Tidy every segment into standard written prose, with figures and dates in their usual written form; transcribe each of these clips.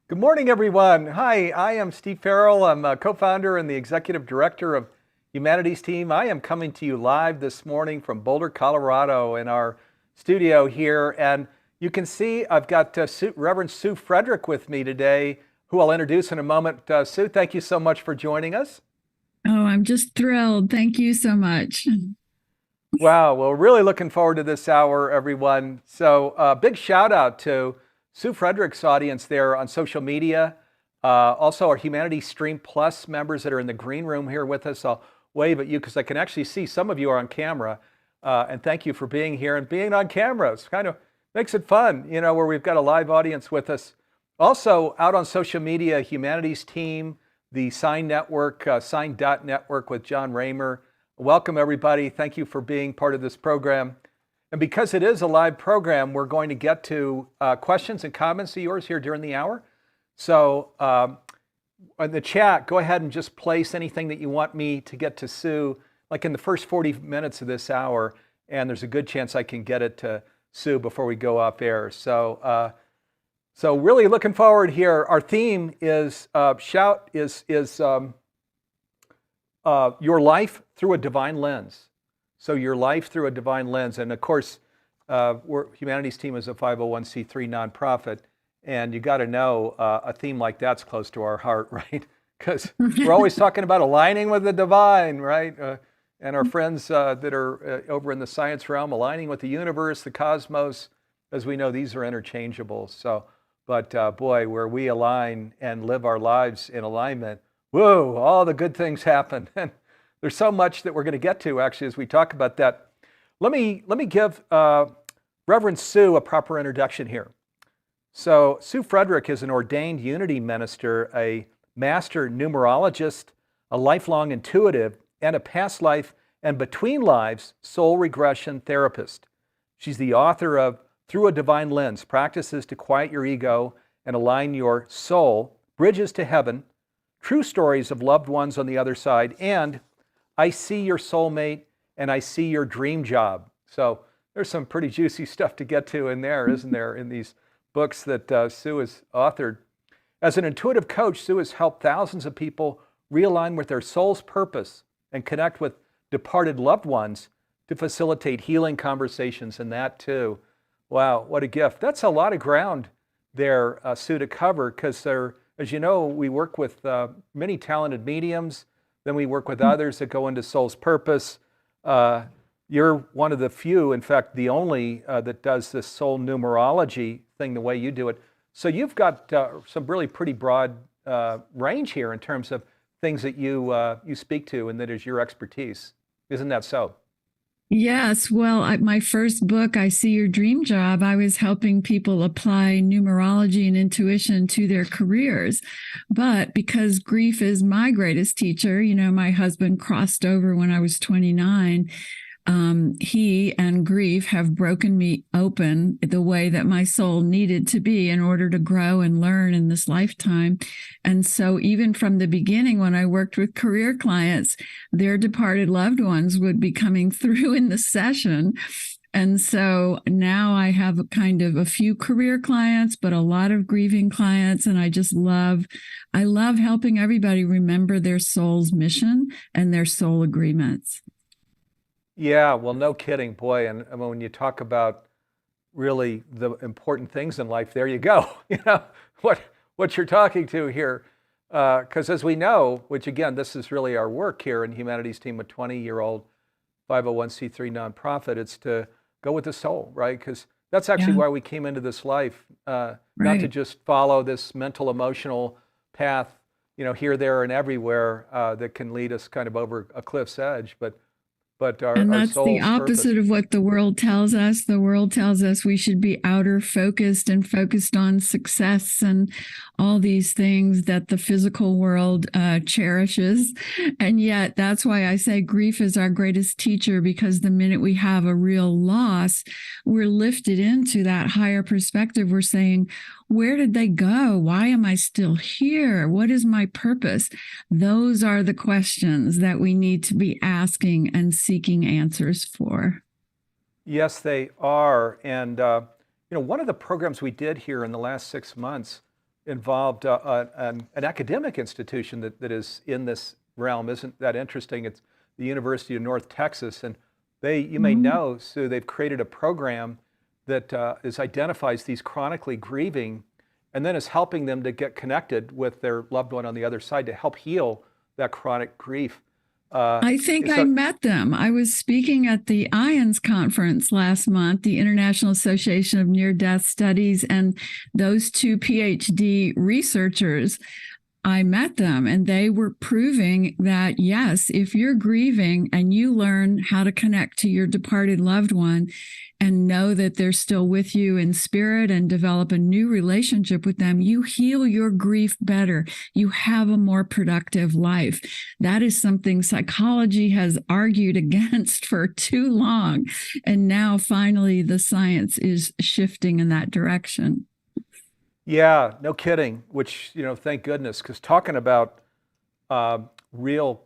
Good morning, everyone. Hi, I am Steve Farrell. I'm a co-founder and the executive director of Humanities Team. I am coming to you live this morning from Boulder, Colorado in our studio here. And you can see I've got Reverend Sue Frederick with me today, who I'll introduce in a moment. Sue, thank you so much for joining us. Oh, I'm just thrilled. Thank you so much. Wow, well, really looking forward to this hour, everyone. So, big shout out to Sue Frederick's audience there on social media. Also, our Humanities Stream Plus members that are in the green room here with us. I'll wave at you because I can actually see some of you are on camera. And thank you for being here and being on camera. It's kind of makes it fun, where we've got a live audience with us. Also, out on social media, Humanities Team, the Sign Network, Sign.network with John Raymer. Welcome, everybody. Thank you for being part of this program. And because it is a live program, we're going to get to questions and comments of yours here during the hour. So in the chat, go ahead and just place anything that you want me to get to Sue, like in the first 40 minutes of this hour. And there's a good chance I can get it to Sue before we go off air. So really looking forward here. Our theme is your life through a divine lens. So your life through a divine lens. And of course, Humanities Team is a 501c3 nonprofit. And you got to know a theme like that's close to our heart, right? Because we're always talking about aligning with the divine, right? And our friends that are over in the science realm, aligning with the universe, the cosmos. As we know, these are interchangeable. But boy, where we align and live our lives in alignment, whoa, all the good things happen. And there's so much that we're going to get to, actually, as we talk about that. Let me give Reverend Sue a proper introduction here. So Sue Frederick is an ordained Unity Minister, a master numerologist, a lifelong intuitive, and a past life and between lives soul regression therapist. She's the author of Through a Divine Lens, Practices to Quiet Your Ego and Align Your Soul, Bridges to Heaven, True Stories of Loved Ones on the Other Side, and I See Your Soulmate and I See Your Dream Job. So there's some pretty juicy stuff to get to in there, isn't there, in these books that Sue has authored. As an intuitive coach, Sue has helped thousands of people realign with their soul's purpose and connect with departed loved ones to facilitate healing conversations, and that too. Wow, what a gift. That's a lot of ground there, Sue, to cover, because there, as you know, we work with many talented mediums. Then we work with others that go into soul's purpose. You're one of the few, in fact, the only that does this soul numerology thing the way you do it. So you've got some really pretty broad range here in terms of things that you speak to and that is your expertise. Isn't that so? Yes. Well, my first book, I See Your Dream Job, I was helping people apply numerology and intuition to their careers. But because grief is my greatest teacher, my husband crossed over when I was 29. He and grief have broken me open the way that my soul needed to be in order to grow and learn in this lifetime. And so, even from the beginning, when I worked with career clients, their departed loved ones would be coming through in the session. And so now I have kind of a few career clients, but a lot of grieving clients. And I love helping everybody remember their soul's mission and their soul agreements. Yeah, well, no kidding, boy. And I mean, when you talk about really the important things in life, there you go. What what you're talking to here. Because as we know, which again, this is really our work here in Humanities Team, a 20-year-old 501c3 nonprofit, it's to go with the soul, right? Because that's actually Yeah, why we came into this life, not to right. just follow this mental, emotional path, here, there, and everywhere that can lead us kind of over a cliff's edge, but And our that's the soul's purpose. opposite of what the world tells us. The world tells us we should be outer focused and focused on success and all these things that the physical world cherishes. And yet, that's why I say grief is our greatest teacher, because the minute we have a real loss, we're lifted into that higher perspective. We're saying, where did they go? Why am I still here? What is my purpose? Those are the questions that we need to be asking and seeking answers for. Yes, they are. And one of the programs we did here in the last 6 months involved an academic institution that is in this realm. Isn't that interesting? It's the University of North Texas, and you may know, Sue, they've created a program that identifies these chronically grieving, and then is helping them to get connected with their loved one on the other side to help heal that chronic grief. I think I met them. I was speaking at the IONS conference last month, the International Association of Near-Death Studies, and those two PhD researchers, I met them, and they were proving that, yes, if you're grieving and you learn how to connect to your departed loved one and know that they're still with you in spirit and develop a new relationship with them, you heal your grief better. You have a more productive life. That is something psychology has argued against for too long. And now finally the science is shifting in that direction. Yeah, no kidding, which, thank goodness, because talking about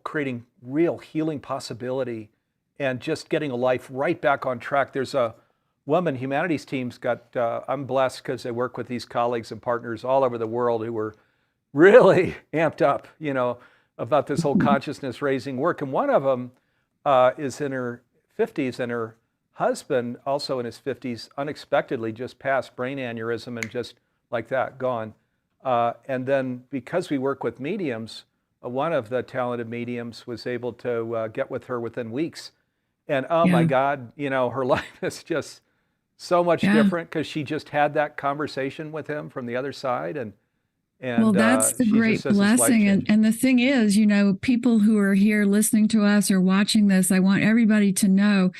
creating real healing possibility and just getting a life right back on track. There's a woman, humanities team's got, I'm blessed because I work with these colleagues and partners all over the world who were really amped up, about this whole consciousness raising work. And one of them is in her 50s, and her husband, also in his 50s, unexpectedly just passed brain aneurysm and just like that, gone. And then because we work with mediums, one of the talented mediums was able to get with her within weeks. And my God, her life is just so much different because she just had that conversation with him from the other side. And well, that's the great blessing. And the thing is, people who are here listening to us or watching this, I want everybody to know,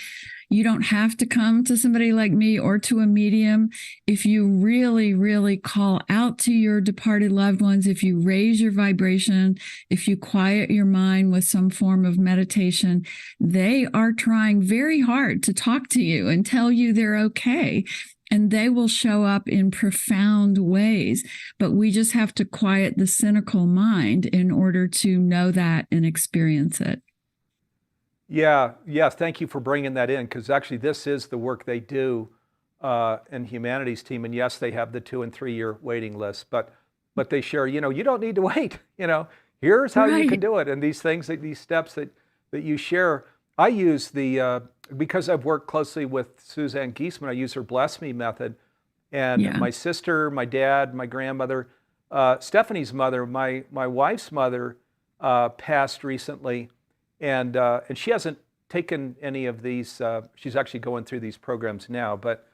you don't have to come to somebody like me or to a medium. If you really, really call out to your departed loved ones, if you raise your vibration, if you quiet your mind with some form of meditation, they are trying very hard to talk to you and tell you they're okay. And they will show up in profound ways. But we just have to quiet the cynical mind in order to know that and experience it. Yeah, thank you for bringing that in, because actually this is the work they do in humanities team. And yes, they have the 2 and 3 year waiting list, but they share, you don't need to wait, here's how you can do it. And these things, these steps that you share, I use because I've worked closely with Suzanne Giesman, I use her Bless Me method. And my sister, my dad, my grandmother, Stephanie's mother, my wife's mother passed recently. And she hasn't taken any of these. She's actually going through these programs now. But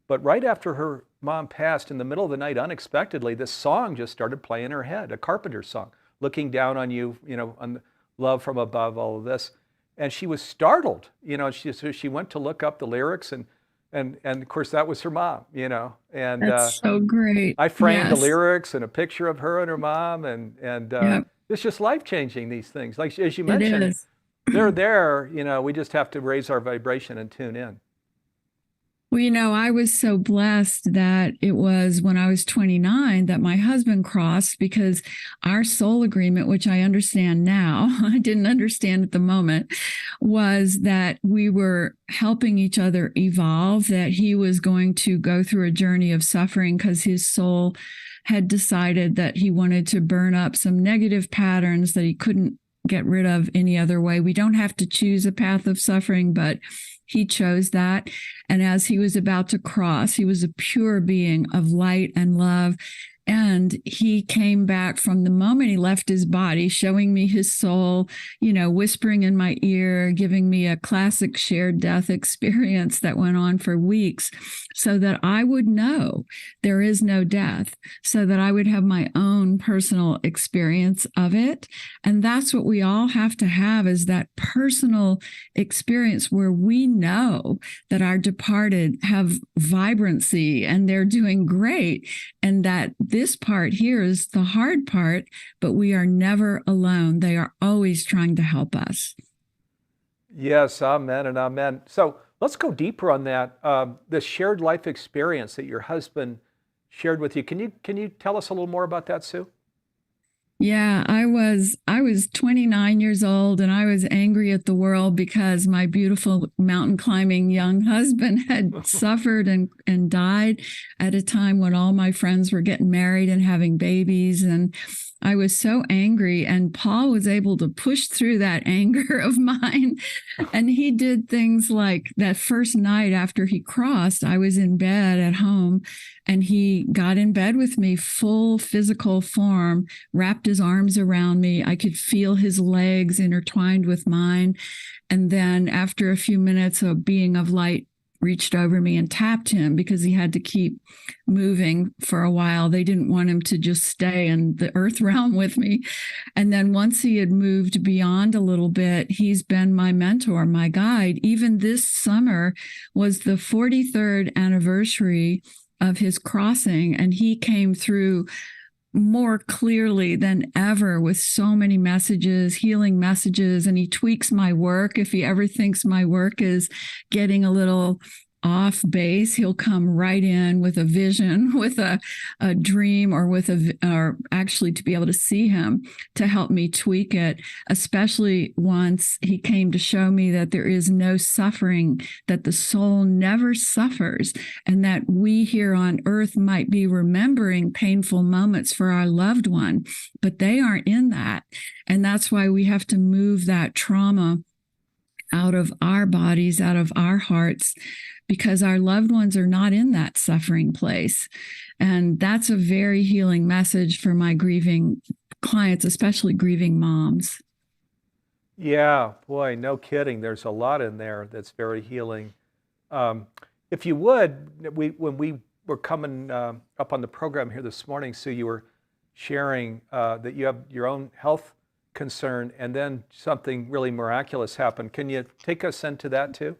right after her mom passed, in the middle of the night, unexpectedly, this song just started playing in her head, a Carpenter song, "Looking Down on You," on love from above, all of this. And she was startled. She went to look up the lyrics, and of course that was her mom. And that's so great. I framed the lyrics and a picture of her and her mom, and it's just life changing. These things, like as you mentioned. They're there, we just have to raise our vibration and tune in. Well, I was so blessed that it was when I was 29 that my husband crossed, because our soul agreement, which I understand now, I didn't understand at the moment, was that we were helping each other evolve, that he was going to go through a journey of suffering because his soul had decided that he wanted to burn up some negative patterns that he couldn't get rid of any other way. We don't have to choose a path of suffering, but he chose that. And as he was about to cross, he was a pure being of light and love. And he came back from the moment he left his body, showing me his soul, whispering in my ear, giving me a classic shared death experience that went on for weeks, so that I would know there is no death, so that I would have my own personal experience of it. And that's what we all have to have, is that personal experience where we know that our departed have vibrancy and they're doing great, and that this part here is the hard part, but we are never alone. They are always trying to help us. Yes, amen and amen. So let's go deeper on that. The shared life experience that your husband shared with you. Can you tell us a little more about that, Sue? Yeah, I was 29 years old and I was angry at the world because my beautiful mountain climbing young husband had suffered and died at a time when all my friends were getting married and having babies. And I was so angry, and Paul was able to push through that anger of mine. And he did things like that first night after he crossed, I was in bed at home and he got in bed with me, full physical form, wrapped his arms around me. I could feel his legs intertwined with mine. And then after a few minutes, a being of light reached over me and tapped him because he had to keep moving for a while. They didn't want him to just stay in the earth realm with me. And then once he had moved beyond a little bit, he's been my mentor, my guide. Even this summer was the 43rd anniversary of his crossing, and he came through more clearly than ever with so many messages, healing messages, and he tweaks my work. If he ever thinks my work is getting a little off base, he'll come right in with a vision, with a dream, or or actually to be able to see him to help me tweak it. Especially once he came to show me that there is no suffering, that the soul never suffers, and that we here on earth might be remembering painful moments for our loved one, but they aren't in that. And that's why we have to move that trauma out of our bodies, out of our hearts, because our loved ones are not in that suffering place. And that's a very healing message for my grieving clients, especially grieving moms. Yeah, boy, no kidding. There's a lot in there that's very healing. If you would, when we were coming up on the program here this morning, Sue, you were sharing that you have your own health concern, and then something really miraculous happened. Can you take us into that too?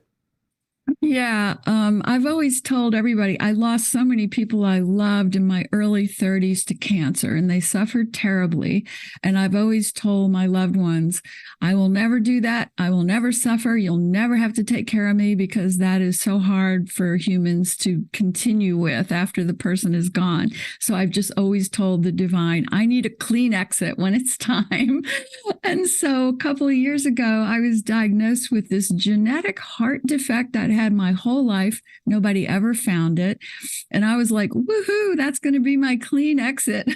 Yeah, I've always told everybody I lost so many people I loved in my early 30s to cancer, and they suffered terribly. And I've always told my loved ones, I will never do that. I will never suffer. You'll never have to take care of me, because that is so hard for humans to continue with after the person is gone. So I've just always told the divine, I need a clean exit when it's time. And so a couple of years ago, I was diagnosed with this genetic heart defect I'd had my whole life. Nobody ever found it. And I was like, woohoo, that's going to be my clean exit.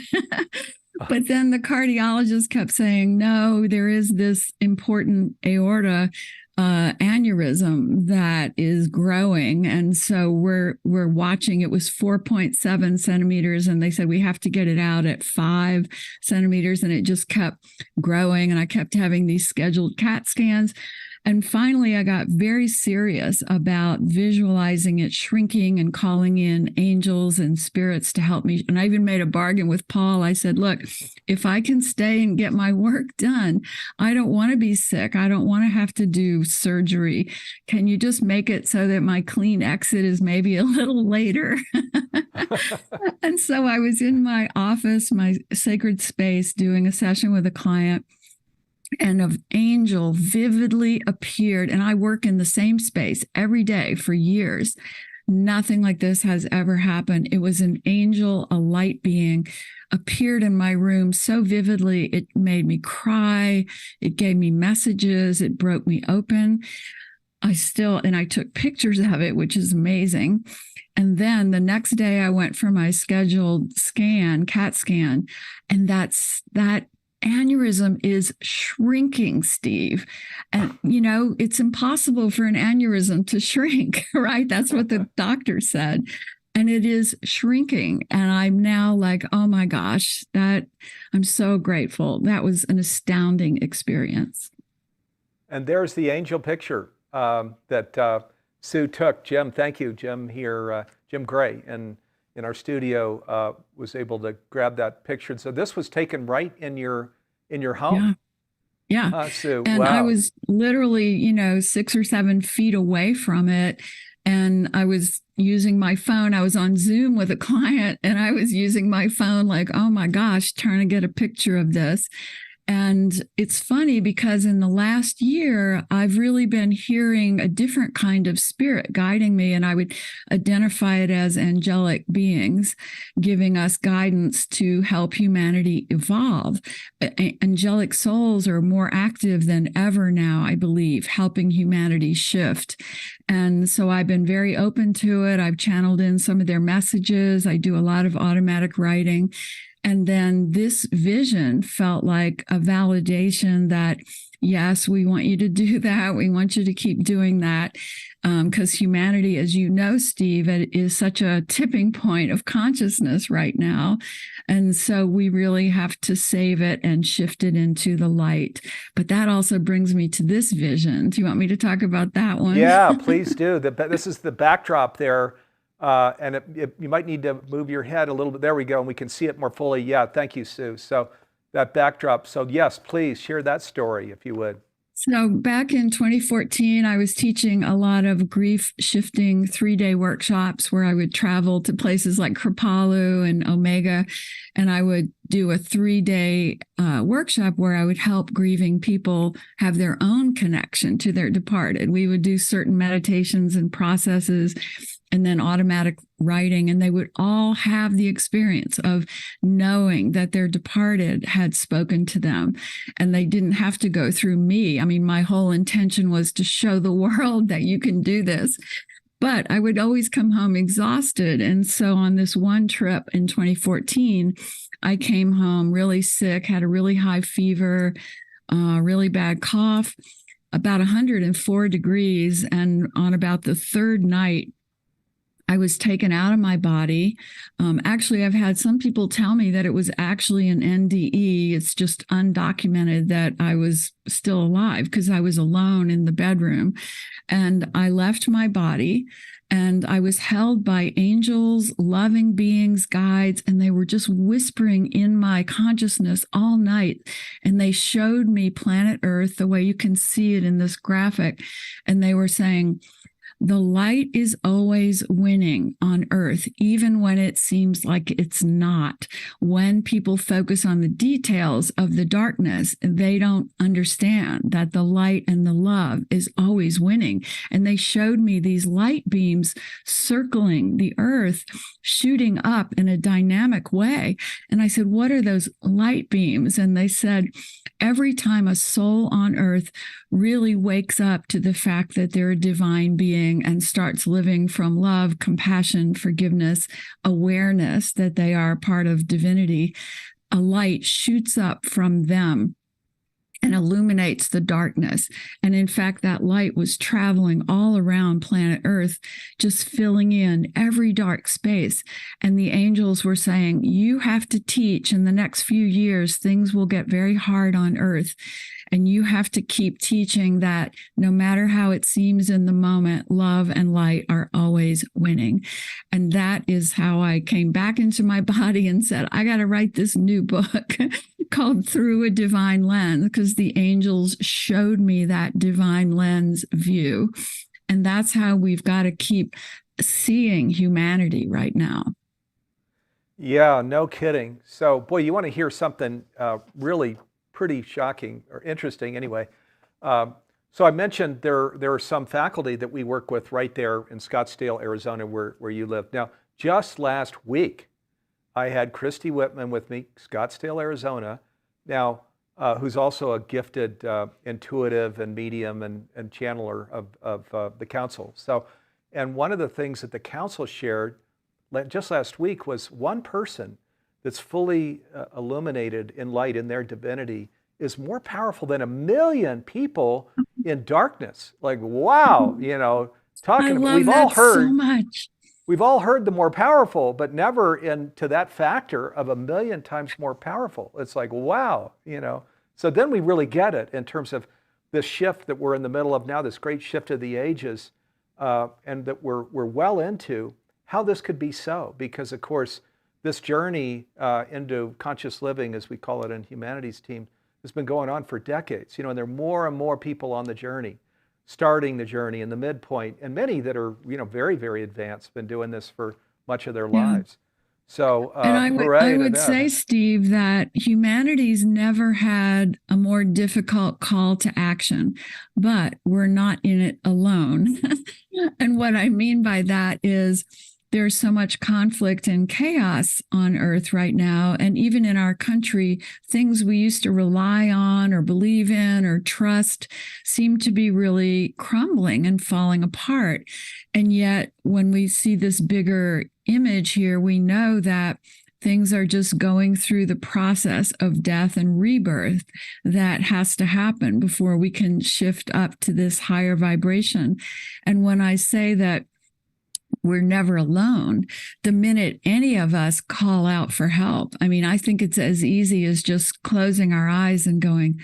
But then the cardiologist kept saying, no, there is this important aorta aneurysm that is growing. And so we're watching. It was 4.7 centimeters. And they said, we have to get it out at 5 centimeters. And it just kept growing. And I kept having these scheduled CAT scans. And finally, I got very serious about visualizing it shrinking and calling in angels and spirits to help me. And I even made a bargain with Paul. I said, look, if I can stay and get my work done, I don't want to be sick. I don't want to have to do surgery. Can you just make it so that my clean exit is maybe a little later? And so I was in my office, my sacred space, doing a session with a client. And an angel vividly appeared, and I work in the same space every day for years. Nothing like this has ever happened. It was an angel, a light being, appeared in my room so vividly, it made me cry. It gave me messages. It broke me open. And I took pictures of it, which is amazing. And then the next day I went for my scheduled scan, CAT scan, and that aneurysm is shrinking, Steve. And, it's impossible for an aneurysm to shrink, right? That's what the doctor said. And it is shrinking. And I'm now like, oh my gosh, I'm so grateful. That was an astounding experience. And there's the angel picture that Sue took. Jim, thank you. Jim here, Jim Gray, and in our studio was able to grab that picture. And so this was taken right in your home. Yeah. Sue, And wow. I was literally, 6 or 7 feet away from it. And I was using my phone. I was on Zoom with a client, and I was using my phone like, oh my gosh, trying to get a picture of this. And it's funny because in the last year, I've really been hearing a different kind of spirit guiding me, and I would identify it as angelic beings giving us guidance to help humanity evolve. Angelic souls are more active than ever now, I believe, helping humanity shift. And so I've been very open to it. I've channeled in some of their messages. I do a lot of automatic writing. And then this vision felt like a validation that, yes, we want you to do that. We want you to keep doing that. Because humanity, as you know, Steve, it is such a tipping point of consciousness right now. And so we really have to save it and shift it into the light. But that also brings me to this vision. Do you want me to talk about that one? Yeah, please do. This is the backdrop there. And you might need to move your head a little bit. There we go. And we can see it more fully. Yeah, thank you, Sue. So that backdrop. So yes, please share that story if you would. So back in 2014, I was teaching a lot of grief shifting 3-day workshops where I would travel to places like Kripalu and Omega, and I would do a 3-day workshop where I would help grieving people have their own connection to their departed. We would do certain meditations and processes and then automatic writing, and they would all have the experience of knowing that their departed had spoken to them, and they didn't have to go through me. I mean, my whole intention was to show the world that you can do this. But I would always come home exhausted. And so on this one trip in 2014, I came home really sick, had a really high fever, really bad cough, about 104 degrees. And on about the third night, I was taken out of my body. Actually, I've had some people tell me that it was actually an NDE. It's just undocumented that I was still alive because I was alone in the bedroom. And I left my body and I was held by angels, loving beings, guides, and they were just whispering in my consciousness all night. And they showed me planet Earth the way you can see it in this graphic. And they were saying, the light is always winning on Earth, even when it seems like it's not. When people focus on the details of the darkness, they don't understand that the light and the love is always winning. And they showed me these light beams circling the Earth, shooting up in a dynamic way. And I said, what are those light beams? And they said, every time a soul on Earth really wakes up to the fact that they're a divine being and starts living from love, compassion, forgiveness, awareness that they are part of divinity, a light shoots up from them and illuminates the darkness. And in fact, that light was traveling all around planet Earth, just filling in every dark space. And the angels were saying, you have to teach in the next few years, things will get very hard on Earth. And you have to keep teaching that no matter how it seems in the moment, love and light are always winning. And that is how I came back into my body and said, I got to write this new book called Through a Divine Lens, because the angels showed me that divine lens view. And that's how we've got to keep seeing humanity right now. Yeah, no kidding. So, boy, you want to hear something really pretty shocking or interesting anyway. So I mentioned there are some faculty that we work with right there in Scottsdale, Arizona, where you live. Now, just last week, I had Christy Whitman with me, Scottsdale, Arizona, now, who's also a gifted intuitive and medium and channeler of the council. So, and one of the things that the council shared just last week was one person that's fully illuminated in light in their divinity is more powerful than 1 million people in darkness. Like, wow, you know, talking about, we've all heard so much. We've all heard the more powerful, but never into that factor of 1 million times more powerful. It's like, wow, you know. So then we really get it in terms of this shift that we're in the middle of now, this great shift of the ages, and that we're well into how this could be so. Because of course, this journey into conscious living, as we call it in Humanities Team, has been going on for decades. You know, and there are more and more people on the journey, starting the journey in the midpoint, and many that are, you know, very, very advanced, been doing this for much of their lives. So And I hooray to would say, them. Steve, that humanity's never had a more difficult call to action, but we're not in it alone. And what I mean by that is there's so much conflict and chaos on earth right now. And even in our country, things we used to rely on or believe in or trust seem to be really crumbling and falling apart. And yet, when we see this bigger image here, we know that things are just going through the process of death and rebirth that has to happen before we can shift up to this higher vibration. And when I say that we're never alone, the minute any of us call out for help, I mean, I think it's as easy as just closing our eyes and going,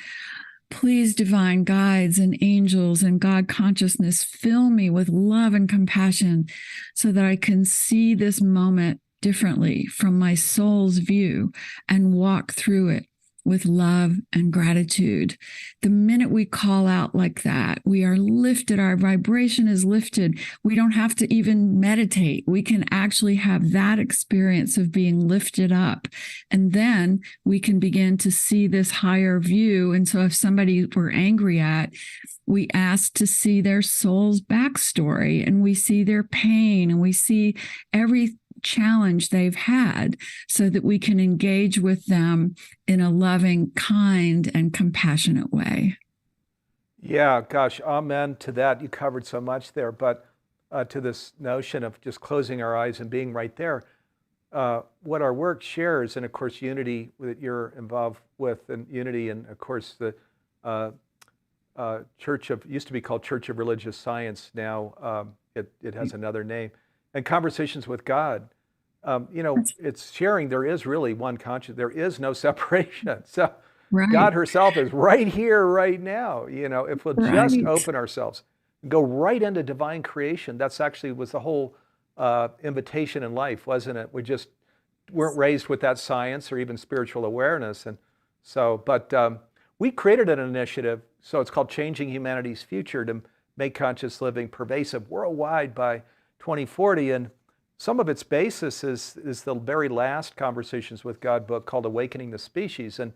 please, divine guides and angels and God consciousness, fill me with love and compassion so that I can see this moment differently from my soul's view and walk through it with love and gratitude. The minute we call out like that, we are lifted, our vibration is lifted. We don't have to even meditate. We can actually have that experience of being lifted up. And then we can begin to see this higher view. And so if somebody we're angry at, we ask to see their soul's backstory, and we see their pain, and we see every challenge they've had so that we can engage with them in a loving, kind, and compassionate way. Yeah, gosh, amen to that. You covered so much there, but to this notion of just closing our eyes and being right there. What our work shares, and of course, Unity that you're involved with, and Unity, and of course, the used to be called Church of Religious Science. Now it has another name. And Conversations with God. It's sharing there is really one conscious, there is no separation. So Right. God herself is right here, right now. If we'll just Right. open ourselves, go right into divine creation. That's actually was the whole invitation in life, wasn't it? We just weren't raised with that science or even spiritual awareness. And so, but we created an initiative, so it's called Changing Humanity's Future, to make conscious living pervasive worldwide by 2040. And some of its basis is the very last Conversations with God book called Awakening the Species. And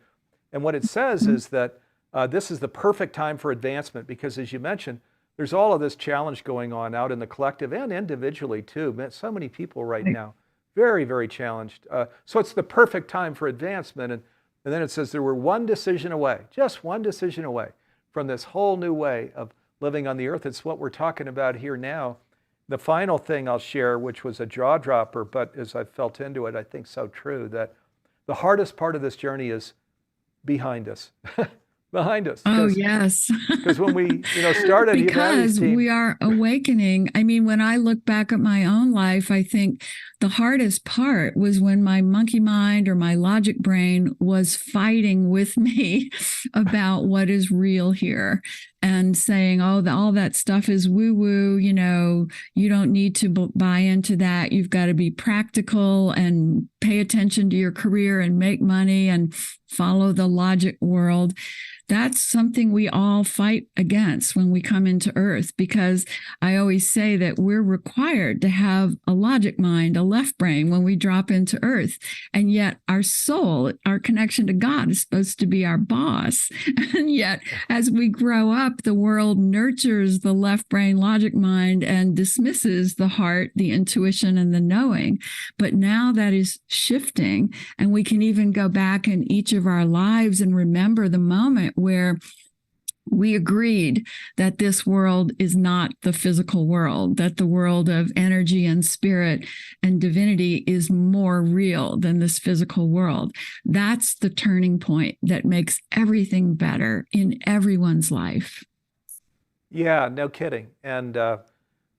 what it says is that this is the perfect time for advancement because, as you mentioned, there's all of this challenge going on out in the collective and individually too. So many people right now, very, very challenged. So it's the perfect time for advancement. And then it says there were one decision away, just one decision away from this whole new way of living on the earth. It's what we're talking about here now. The final thing I'll share, which was a jaw dropper, but as I felt into it, I think so true, that the hardest part of this journey is behind us. Behind us. Oh, yes. Because when we started because team, we are awakening. I mean, when I look back at my own life, I think the hardest part was when my monkey mind or my logic brain was fighting with me about what is real here and saying, oh, all that stuff is woo-woo, you don't need to buy into that. You've got to be practical and pay attention to your career and make money and follow the logic world. That's something we all fight against when we come into Earth, because I always say that we're required to have a logic mind, a left brain when we drop into Earth. And yet our soul, our connection to God is supposed to be our boss. And yet as we grow up, the world nurtures the left brain, logic mind, and dismisses the heart, the intuition, and the knowing. But now that is shifting, and we can even go back in each of our lives and remember the moment where we agreed that this world is not the physical world, that the world of energy and spirit and divinity is more real than this physical world. That's the turning point that makes everything better in everyone's life. Yeah, no kidding. And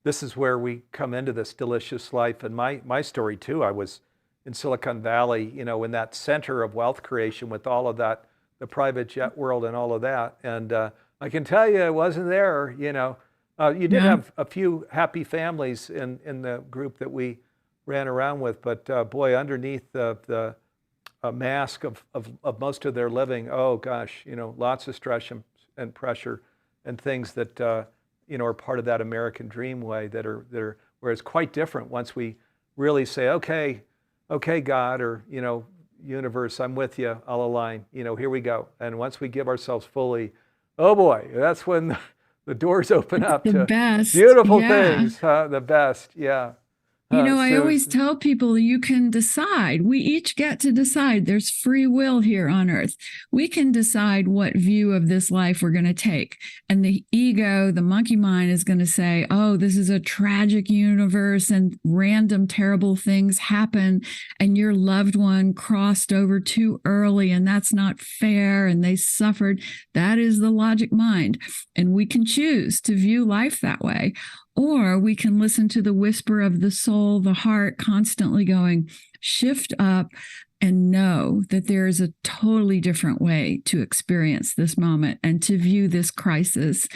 this is where we come into this delicious life. And my story too, I was in Silicon Valley, in that center of wealth creation with all of that, the private jet world and all of that. And I can tell you it wasn't there, You did have a few happy families in the group that we ran around with, but boy, underneath the mask of most of their living, oh gosh, lots of stress and pressure and things that, are part of that American dream way that are where it's quite different once we really say, okay, okay, God, or, universe, I'm with you, I'll align, here we go. And once we give ourselves fully, oh boy, that's when the doors open up The to best. beautiful Yeah. things, the best, yeah. I Sue, always tell people you can decide. We each get to decide. There's free will here on earth. We can decide what view of this life we're going to take. And the ego, the monkey mind, is going to say, oh, this is a tragic universe and random, terrible things happen. And your loved one crossed over too early, and that's not fair. And they suffered. That is the logic mind. And we can choose to view life that way. Or we can listen to the whisper of the soul, the heart, constantly going, shift up and know that there is a totally different way to experience this moment and to view this crisis.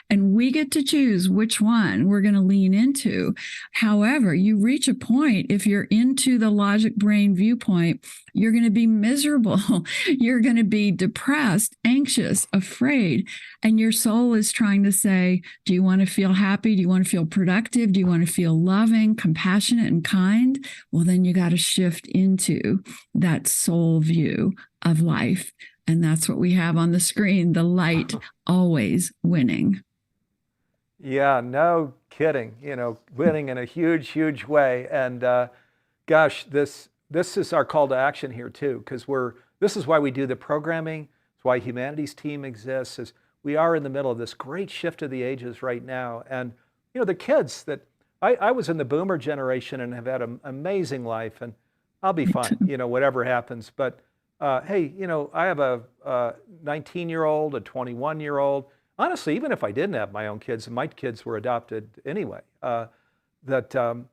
And we get to choose which one we're going to lean into. However, you reach a point, if you're into the logic brain viewpoint, you're going to be miserable. You're going to be depressed, anxious, afraid. And your soul is trying to say, do you want to feel happy? Do you want to feel productive? Do you want to feel loving, compassionate, and kind? Well, then you got to shift into that soul view of life. And that's what we have on the screen, the light always winning. yeah, no kidding, winning in a huge, huge way. And gosh, this is our call to action here too, because this is why we do the programming. It's why Humanities Team exists, is we are in the middle of this great shift of the ages right now. And the kids that I was in the boomer generation and have had an amazing life, and I'll be fine, whatever happens. But hey, I have a 19-year-old, a 21-year-old. Honestly, even if I didn't have my own kids, and my kids were adopted anyway, that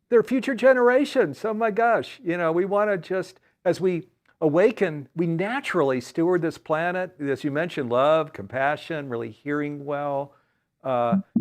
they're future generations. Oh my gosh, we want to just, as we awaken, we naturally steward this planet. As you mentioned, love, compassion, really hearing well,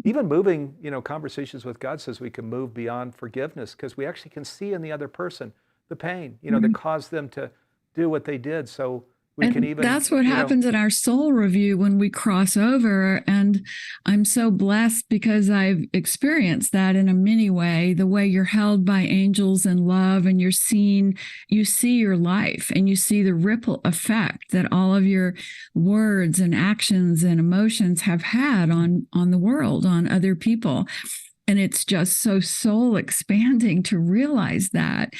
even moving, conversations with God says we can move beyond forgiveness because we actually can see in the other person the pain, that caused them to do what they did. So we can even. That's what happens in our soul review when we cross over. And I'm so blessed because I've experienced that in a mini way, the way you're held by angels in love, and you see your life and you see the ripple effect that all of your words and actions and emotions have had on the world, on other people. And it's just so soul expanding to realize that.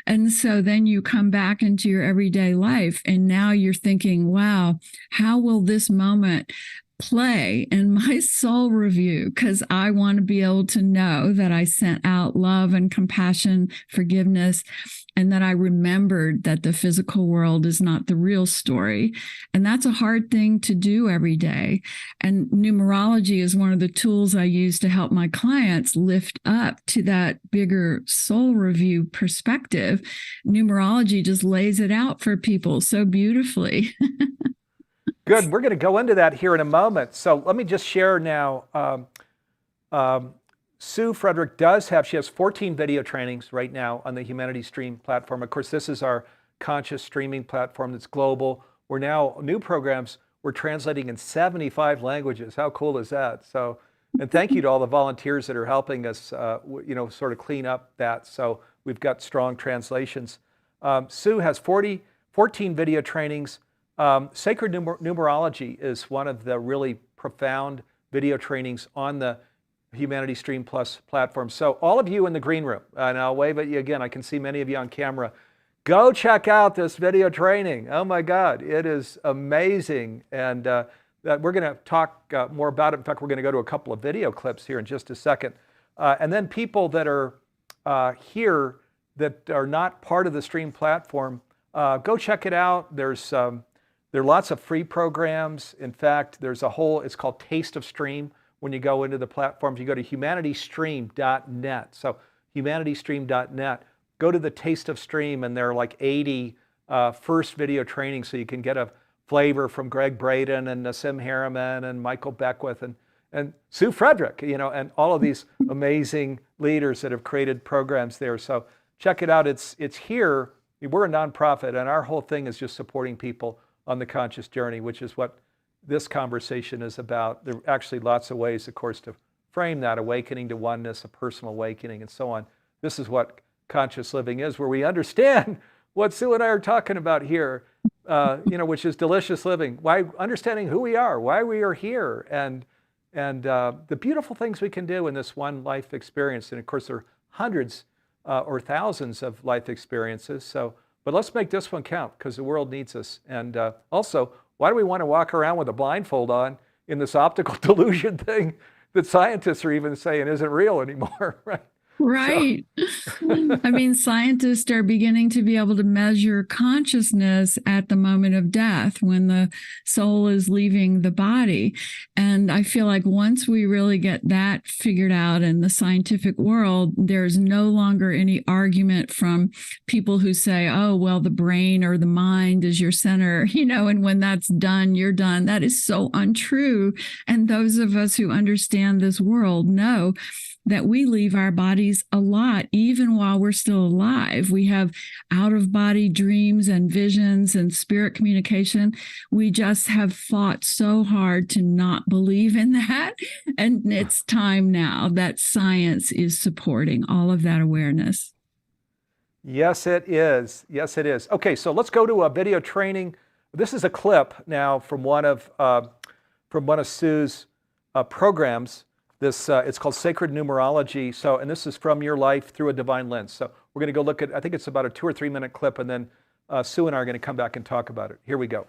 And so then you come back into your everyday life, and now you're thinking, wow, how will this moment play in my soul review? Because I want to be able to know that I sent out love and compassion, forgiveness, and that I remembered that the physical world is not the real story. And that's a hard thing to do every day. And numerology is one of the tools I use to help my clients lift up to that bigger soul review perspective. Numerology just lays it out for people so beautifully. Good. We're going to go into that here in a moment. So let me just share now. Sue Frederick she has 14 video trainings right now on the Humanity Stream platform. Of course, this is our conscious streaming platform that's global. We're now, new programs, we're translating in 75 languages. How cool is that? So, and thank you to all the volunteers that are helping us, sort of clean up that. So we've got strong translations. Sue has 14 video trainings. Sacred Numerology is one of the really profound video trainings on the Humanity Stream Plus platform. So all of you in the green room, and I'll wave at you again, I can see many of you on camera, go check out this video training. Oh my God, it is amazing. And that we're going to talk more about it. In fact, we're going to go to a couple of video clips here in just a second. And then people that are here that are not part of the Stream platform, go check it out. There are lots of free programs. In fact, there's it's called Taste of Stream. When you go into the platforms, you go to humanitystream.net. So humanitystream.net, go to the Taste of Stream, and there are like 80 first video trainings, so you can get a flavor from Greg Braden and Nassim Harriman and Michael Beckwith and Sue Frederick, and all of these amazing leaders that have created programs there. So check it out. It's here. We're a nonprofit, and our whole thing is just supporting people on the conscious journey, which is what this conversation is about. There are actually lots of ways, of course, to frame that: awakening to oneness, a personal awakening, and so on. This is what conscious living is, where we understand what Sue and I are talking about here, which is delicious living. Why understanding who we are, why we are here, and the beautiful things we can do in this one life experience. And of course, there are hundreds or thousands of life experiences. So, but let's make this one count, because the world needs us. And also, why do we want to walk around with a blindfold on in this optical delusion thing that scientists are even saying isn't real anymore, right? Right. I mean, scientists are beginning to be able to measure consciousness at the moment of death, when the soul is leaving the body. And I feel like once we really get that figured out in the scientific world, there's no longer any argument from people who say, oh, well, the brain or the mind is your center, and when that's done, you're done. That is so untrue. And those of us who understand this world know that we leave our bodies a lot, even while we're still alive. We have out-of-body dreams and visions and spirit communication. We just have fought so hard to not believe in that. And it's time now that science is supporting all of that awareness. Yes, it is. Yes, it is. Okay, so let's go to a video training. This is a clip now from one of Sue's programs. It's called Sacred Numerology. So, and this is from your life through a divine lens. So we're going to go look at, I think it's about a 2 or 3 minute clip, and then Sue and I are going to come back and talk about it. Here we go.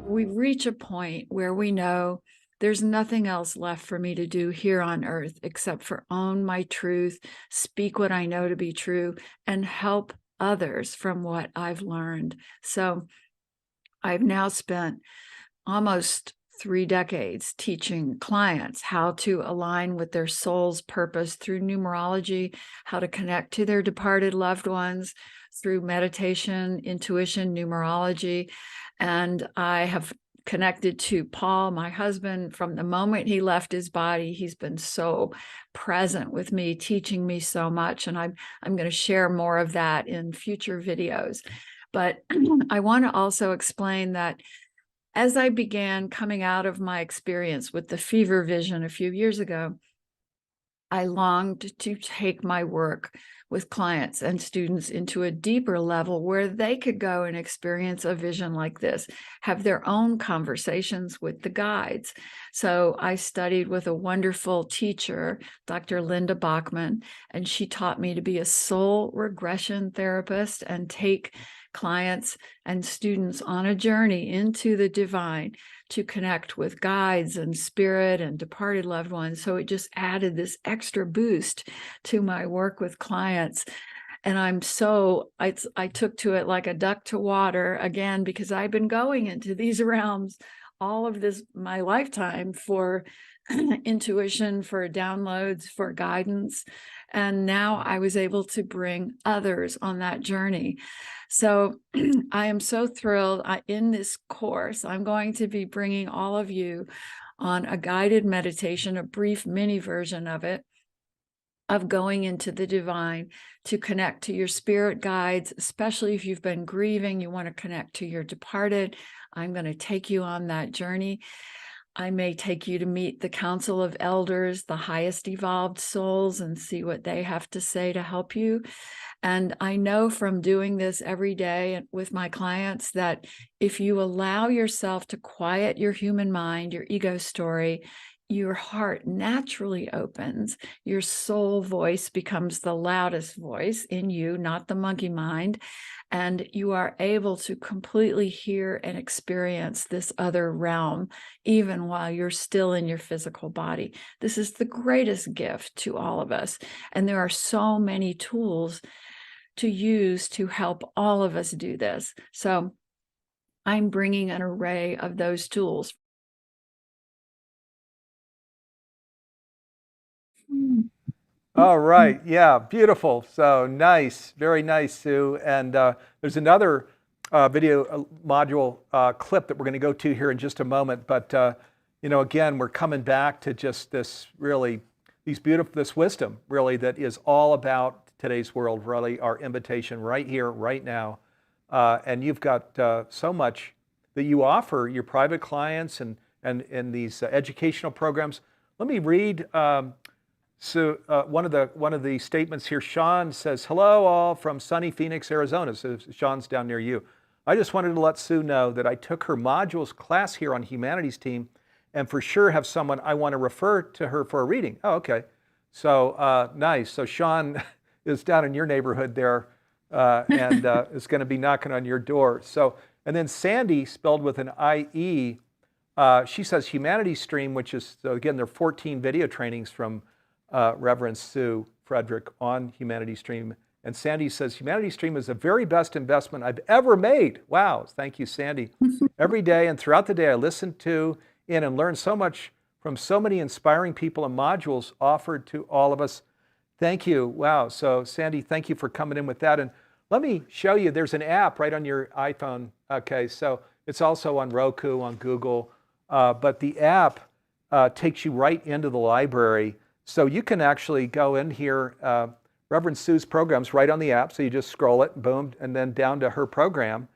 We reach a point where we know there's nothing else left for me to do here on earth except for own my truth, speak what I know to be true, and help others from what I've learned. So I've now spent almost 3 decades teaching clients how to align with their soul's purpose through numerology, how to connect to their departed loved ones through meditation, intuition, numerology. And I have connected to Paul, my husband, from the moment he left his body. He's been so present with me, teaching me so much. And I'm going to share more of that in future videos. But I want to also explain that as I began coming out of my experience with the fever vision a few years ago, I longed to take my work with clients and students into a deeper level where they could go and experience a vision like this, have their own conversations with the guides. So I studied with a wonderful teacher, Dr. Linda Bachman, and she taught me to be a soul regression therapist and take clients and students on a journey into the divine to connect with guides and spirit and departed loved ones. So it just added this extra boost to my work with clients. And I took to it like a duck to water again, because I've been going into these realms all of my lifetime for intuition, for downloads, for guidance. And now I was able to bring others on that journey. So I am so thrilled. In this course, I'm going to be bringing all of you on a guided meditation, a brief mini version of it, of going into the divine to connect to your spirit guides, especially if you've been grieving, you want to connect to your departed. I'm going to take you on that journey. I may take you to meet the Council of Elders, the highest evolved souls, and see what they have to say to help you. And I know from doing this every day with my clients that if you allow yourself to quiet your human mind, your ego story, your heart naturally opens. Your soul voice becomes the loudest voice in you, not the monkey mind. And you are able to completely hear and experience this other realm, even while you're still in your physical body. This is the greatest gift to all of us. And there are so many tools to use to help all of us do this. So I'm bringing an array of those tools. All right. Yeah. Beautiful. So nice. Very nice, Sue. And there's another video module clip that we're going to go to here in just a moment. But, again, we're coming back to just this this wisdom, really, that is all about today's world, really, our invitation right here, right now. And you've got so much that you offer your private clients and and in these educational programs. Let me read one of the statements here. Sean says, "Hello all from sunny Phoenix, Arizona." So Sean's down near you. "I just wanted to let Sue know that I took her modules class here on Humanities team, and for sure have someone I want to refer to her for a reading." Oh, okay. So nice. So Sean is down in your neighborhood there, and is going to be knocking on your door. So, and then Sandy, spelled with an IE, she says Humanities Stream, which is, so again, there are 14 video trainings from Reverend Sue Frederick on Humanities Stream. And Sandy says, "Humanities Stream is the very best investment I've ever made." Wow, thank you, Sandy. "Every day and throughout the day, I listen to and learn so much from so many inspiring people and modules offered to all of us." Thank you. Wow. So Sandy, thank you for coming in with that. And let me show you, there's an app right on your iPhone. Okay, so it's also on Roku, on Google, but the app takes you right into the library. So you can actually go in here, Reverend Sue's programs right on the app. So you just scroll it, boom, and then down to her program.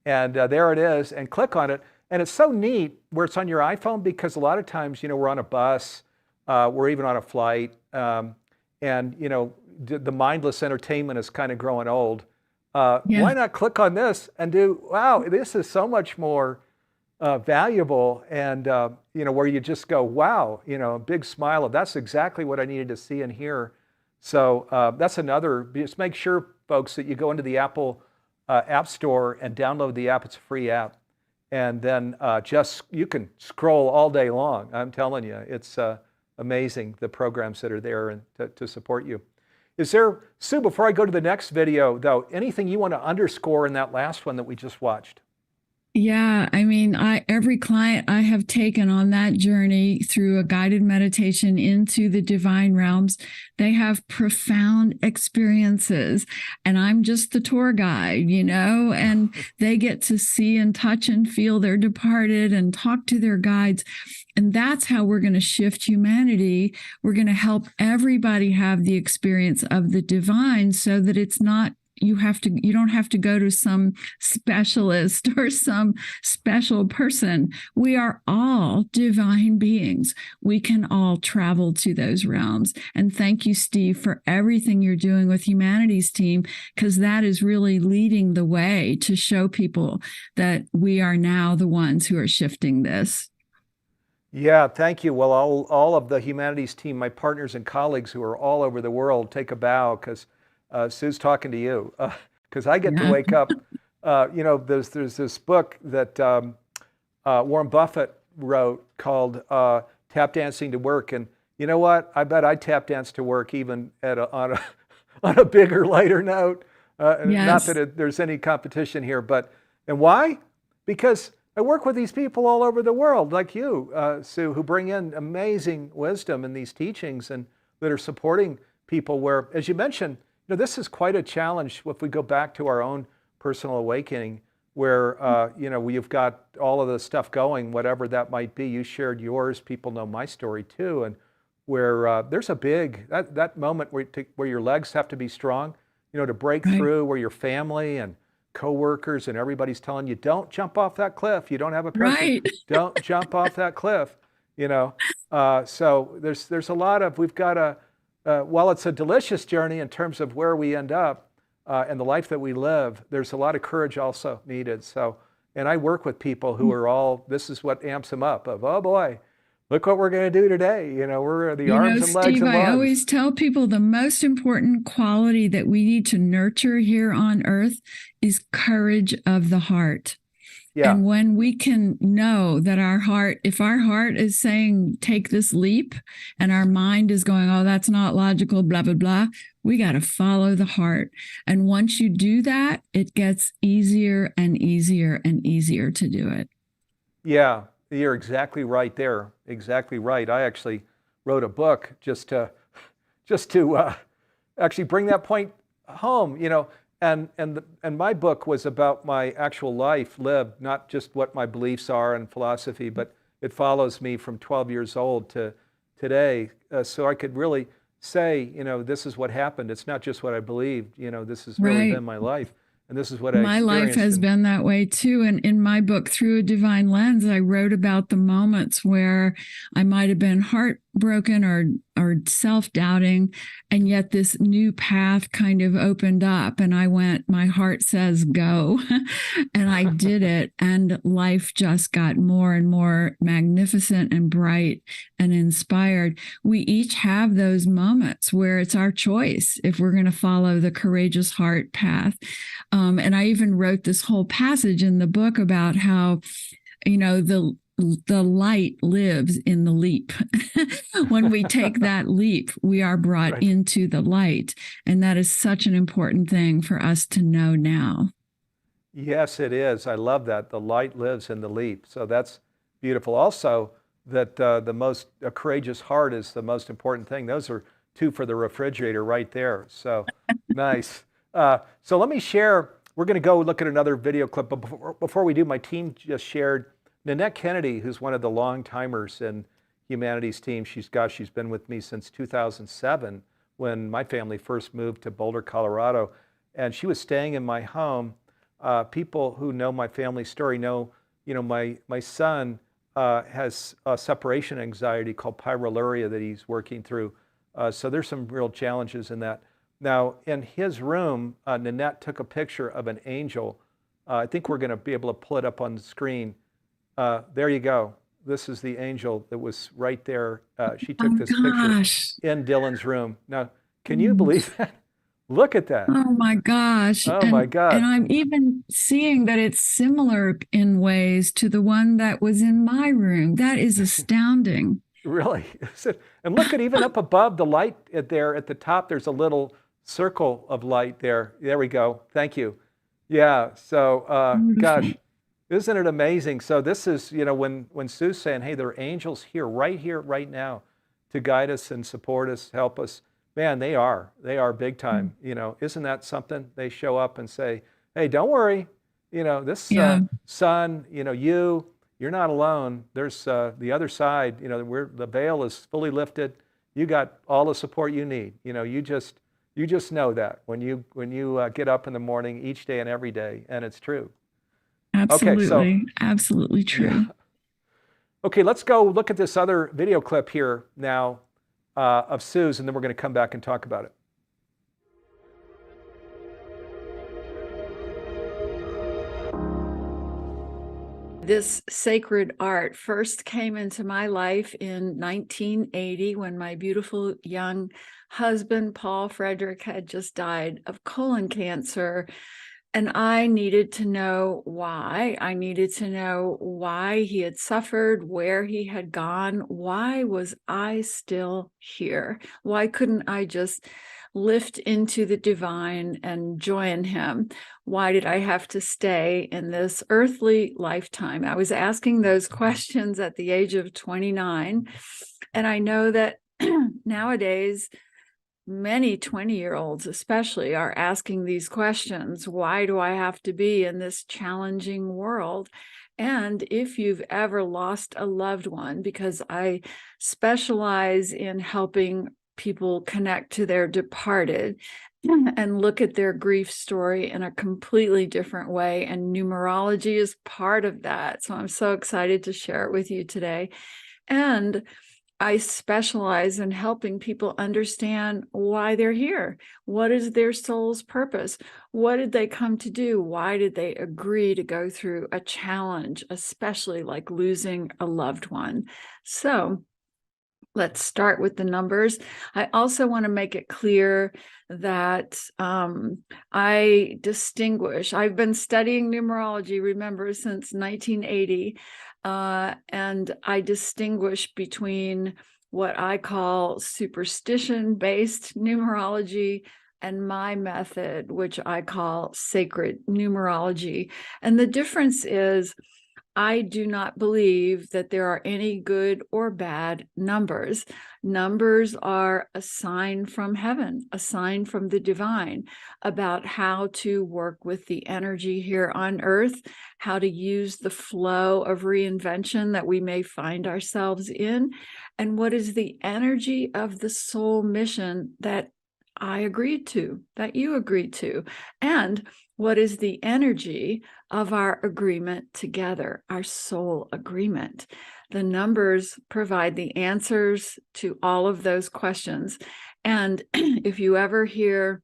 And there it is, and click on it. And it's so neat where it's on your iPhone, because a lot of times, we're on a bus, we're even on a flight, and, the mindless entertainment is kind of growing old. Why not click on this and do, wow, this is so much more valuable, and, where you just go, wow, a big smile of, that's exactly what I needed to see and hear. So that's another, just make sure, folks, that you go into the Apple App Store and download the app. It's a free app. And then you can scroll all day long. I'm telling you, it's amazing, the programs that are there and to support you. Is there, Sue, before I go to the next video, though, anything you want to underscore in that last one that we just watched? Yeah, I mean, every client I have taken on that journey through a guided meditation into the divine realms, they have profound experiences, and I'm just the tour guide, and they get to see and touch and feel their departed and talk to their guides. And that's how we're going to shift humanity. We're going to help everybody have the experience of the divine, so that it's not, you don't have to go to some specialist or some special person. We are all divine beings. We can all travel to those realms. And thank you, Steve, for everything you're doing with Humanities Team, because that is really leading the way to show people that we are now the ones who are shifting this. Yeah, thank you. Well, all of the Humanities Team, my partners and colleagues who are all over the world, take a bow, because Sue's talking to you, because I get to wake up. There's this book that Warren Buffett wrote called Tap Dancing to Work. And you know what? I bet I tap dance to work even on a bigger, lighter note. Not that there's any competition here, and why? Because I work with these people all over the world, like you, Sue, who bring in amazing wisdom in these teachings and that are supporting people where, as you mentioned, this is quite a challenge if we go back to our own personal awakening, where, we've got all of the stuff going, whatever that might be. You shared yours. People know my story too. And where there's a big, that moment where your legs have to be strong, to break through, where your family and coworkers and everybody's telling you, don't jump off that cliff. You don't have a parachute. Don't jump off that cliff, So there's a lot of, we've got to, while it's a delicious journey in terms of where we end up and the life that we live, there's a lot of courage also needed. So, and I work with people who are all, this is what amps them up of, oh boy, look what we're going to do today. We're the arms and legs Steve, and lungs. I always tell people the most important quality that we need to nurture here on earth is courage of the heart. Yeah. And when we can know that if our heart is saying, take this leap, and our mind is going, oh, that's not logical, blah, blah, blah, we got to follow the heart. And once you do that, it gets easier and easier and easier to do it. Yeah, you're exactly right there. Exactly right. I actually wrote a book just to actually bring that point home, And my book was about my actual life lived, not just what my beliefs are and philosophy, but it follows me from 12 years old to today. So I could really say, this is what happened. It's not just what I believed, this has really been my life. And this is what I My life experienced. has been that way too. And in my book, Through a Divine Lens, I wrote about the moments where I might have been heartbroken or self-doubting, and yet this new path kind of opened up, and I went, my heart says go. And I did it, and life just got more and more magnificent and bright and inspired. We each have those moments where it's our choice if we're going to follow the courageous heart path. And I even wrote this whole passage in the book about how, the light lives in the leap. When we take that leap, we are brought Right. into the light. And that is such an important thing for us to know now. Yes, it is. I love that. The light lives in the leap. So that's beautiful. Also, that a courageous heart is the most important thing. Those are two for the refrigerator right there. So nice. So let me share. We're going to go look at another video clip. But before we do, my team just shared Nanette Kennedy, who's one of the long timers in Humanities team. She's been with me since 2007 when my family first moved to Boulder, Colorado. And she was staying in my home. People who know my family story know, my son has separation anxiety called pyroluria that he's working through. So there's some real challenges in that. Now, in his room, Nanette took a picture of an angel. I think we're going to be able to pull it up on the screen. There you go. This is the angel that was right there. She took this picture in Dylan's room. Now, can you believe that? Look at that. Oh my gosh. Oh my God. And I'm even seeing that it's similar in ways to the one that was in my room. That is astounding. Really? And look at even up above the light there at the top, there's a little circle of light there. There we go. Thank you. Yeah. So, gosh, isn't it amazing? So this is, when Sue's saying, hey, there are angels here, right now to guide us and support us, help us. Man, they are big time. Isn't that something? They show up and say, hey, don't worry. This son, you're not alone. There's the other side, the veil is fully lifted. You got all the support you need. You just know that when you get up in the morning each day and every day, and it's true. Absolutely. Okay, Absolutely true. Yeah. Okay, let's go look at this other video clip here now of Sue's, and then we're going to come back and talk about it. This sacred art first came into my life in 1980 when my beautiful young husband, Paul Frederick, had just died of colon cancer. And I needed to know why. I needed to know why he had suffered, where he had gone. Why was I still here? Why couldn't I just lift into the divine and join him? Why did I have to stay in this earthly lifetime? I was asking those questions at the age of 29. And I know that nowadays, many 20-year-olds especially are asking these questions. Why do I have to be in this challenging world? And if you've ever lost a loved one, because I specialize in helping people connect to their departed and look at their grief story in a completely different way, and numerology is part of that. So I'm so excited to share it with you today. And I specialize in helping people understand why they're here. What is their soul's purpose? What did they come to do? Why did they agree to go through a challenge, especially like losing a loved one? So let's start with the numbers. I also want to make it clear that I distinguish. I've been studying numerology, remember, since 1980. And I distinguish between what I call superstition-based numerology and my method, which I call sacred numerology. And the difference is I do not believe that there are any good or bad numbers. Numbers are a sign from heaven, a sign from the divine about how to work with the energy here on earth, how to use the flow of reinvention that we may find ourselves in, and what is the energy of the soul mission that I agreed to, that you agreed to? And what is the energy of our agreement together, our soul agreement? The numbers provide the answers to all of those questions. And if you ever hear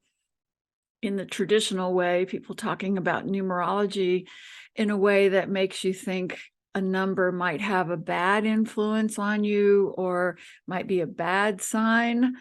in the traditional way, people talking about numerology in a way that makes you think a number might have a bad influence on you or might be a bad sign,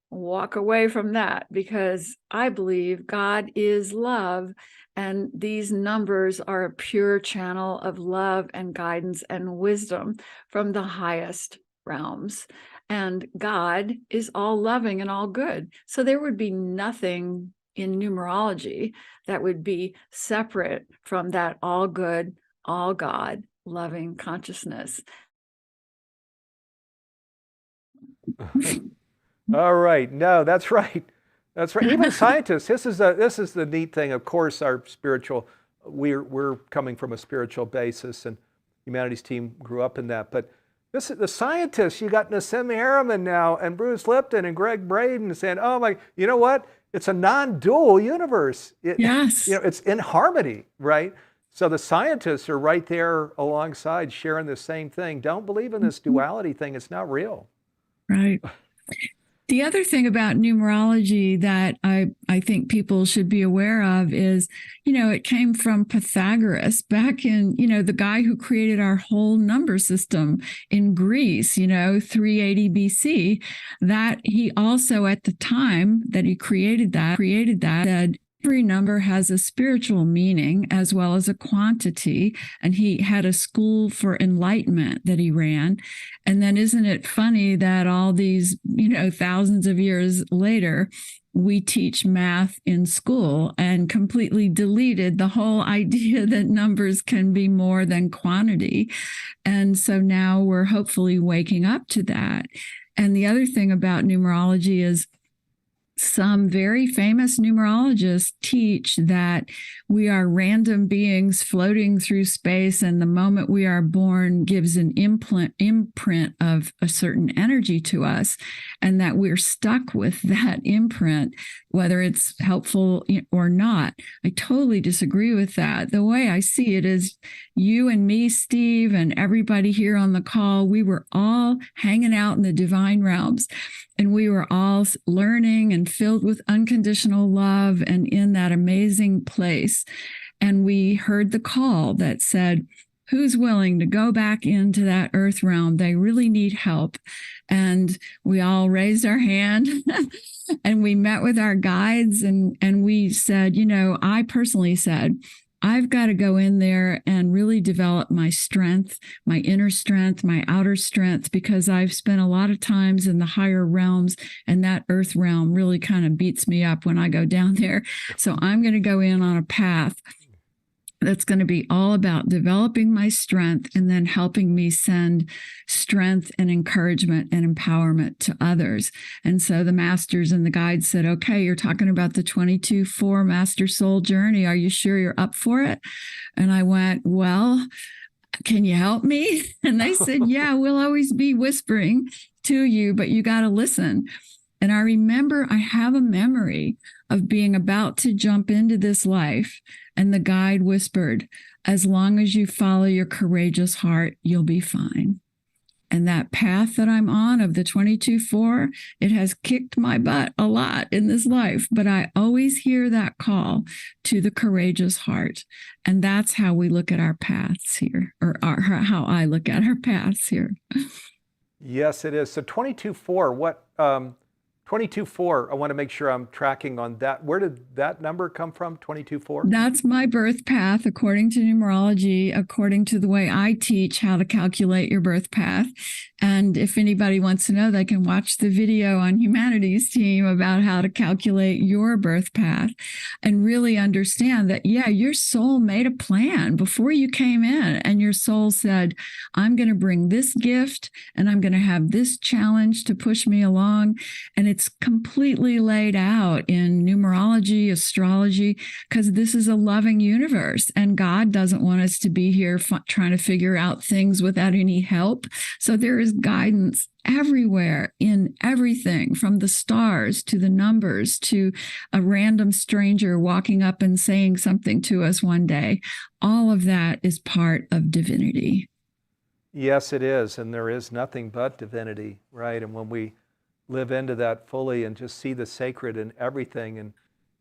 walk away from that, because I believe God is love, and these numbers are a pure channel of love and guidance and wisdom from the highest realms. And God is all loving and all good. So there would be nothing in numerology that would be separate from that all good, all God, loving consciousness. All right. No, that's right. That's right. Even scientists, this is the neat thing. Of course, our spiritual, we're coming from a spiritual basis, and humanities team grew up in that. But this is the scientists. You got Nassim Haramein now, and Bruce Lipton, and Greg Braden saying, "Oh my, you know what? It's a non-dual universe. Yes. It's in harmony, right?" So the scientists are right there alongside, sharing the same thing. Don't believe in this duality thing. It's not real. Right. The other thing about numerology that I think people should be aware of is, it came from Pythagoras back in, the guy who created our whole number system in Greece, 380 BC, that he also at the time that he created that said, every number has a spiritual meaning as well as a quantity. And he had a school for enlightenment that he ran. And then isn't it funny that all these, thousands of years later, we teach math in school and completely deleted the whole idea that numbers can be more than quantity. And so now we're hopefully waking up to that. And the other thing about numerology is some very famous numerologists teach that we are random beings floating through space, and the moment we are born gives an imprint of a certain energy to us, and that we're stuck with that imprint, whether it's helpful or not. I totally disagree with that. The way I see it is you and me, Steve, and everybody here on the call, we were all hanging out in the divine realms. And we were all learning and filled with unconditional love and in that amazing place. And we heard the call that said, who's willing to go back into that earth realm? They really need help. And we all raised our hand and we met with our guides and we said, I personally said, I've got to go in there and really develop my strength, my inner strength, my outer strength, because I've spent a lot of times in the higher realms, and that earth realm really kind of beats me up when I go down there. So I'm going to go in on a path that's going to be all about developing my strength and then helping me send strength and encouragement and empowerment to others. And so the masters and the guides said, okay, you're talking about the 22-4 master soul journey. Are you sure you're up for it? And I went, well, can you help me? And they said, yeah, we'll always be whispering to you, but you got to listen. And I remember I have a memory of being about to jump into this life, and the guide whispered, as long as you follow your courageous heart, you'll be fine. And that path that I'm on of the 22-4, it has kicked my butt a lot in this life, but I always hear that call to the courageous heart. And that's how we look at our paths here, or how I look at our paths here. Yes, it is. So 22-4, what... 22-4, I want to make sure I'm tracking on that. Where did that number come from, 22-4? That's my birth path, according to numerology, according to the way I teach how to calculate your birth path. And if anybody wants to know, they can watch the video on Humanities Team about how to calculate your birth path and really understand that, yeah, your soul made a plan before you came in. And your soul said, I'm going to bring this gift and I'm going to have this challenge to push me along. And it's it's completely laid out in numerology, astrology, because this is a loving universe and God doesn't want us to be here trying to figure out things without any help. So there is guidance everywhere in everything, from the stars to the numbers to a random stranger walking up and saying something to us one day. All of that is part of divinity. Yes, it is. And there is nothing but divinity, right? And when we live into that fully and just see the sacred in everything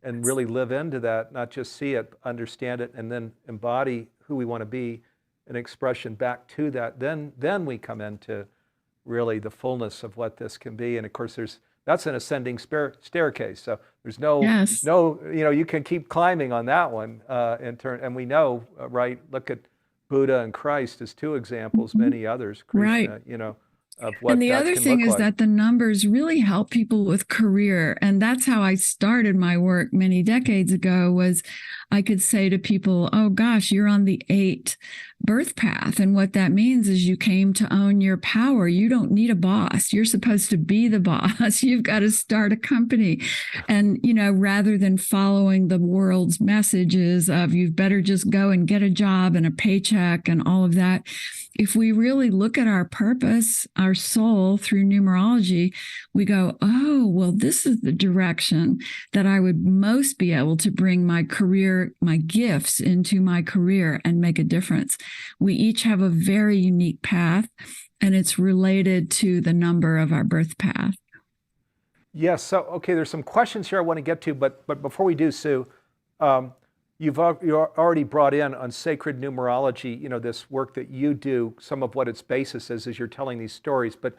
and really live into that, not just see it, understand it, and then embody who we want to be, an expression back to that, then we come into really the fullness of what this can be. And of course, that's an ascending staircase. So there's Yes. you can keep climbing on that one. And we know, right? Look at Buddha and Christ as two examples, many others, Krishna, Right. Of what And the that other can thing look is like. that the numbers really help people with career. And that's how I started my work many decades ago. Was I could say to people, oh gosh, you're on the 8 birth path. And what that means is you came to own your power. You don't need a boss. You're supposed to be the boss. You've got to start a company. And, rather than following the world's messages of you've better just go and get a job and a paycheck and all of that, if we really look at our purpose, our soul through numerology, we go, oh, well, this is the direction that I would most be able to bring my career, my gifts into my career and make a difference. We each have a very unique path, and it's related to the number of our birth path. Yes. So, okay, there's some questions here I want to get to, but before we do, Sue, you're already brought in on Sacred Numerology, this work that you do, some of what its basis is as you're telling these stories, but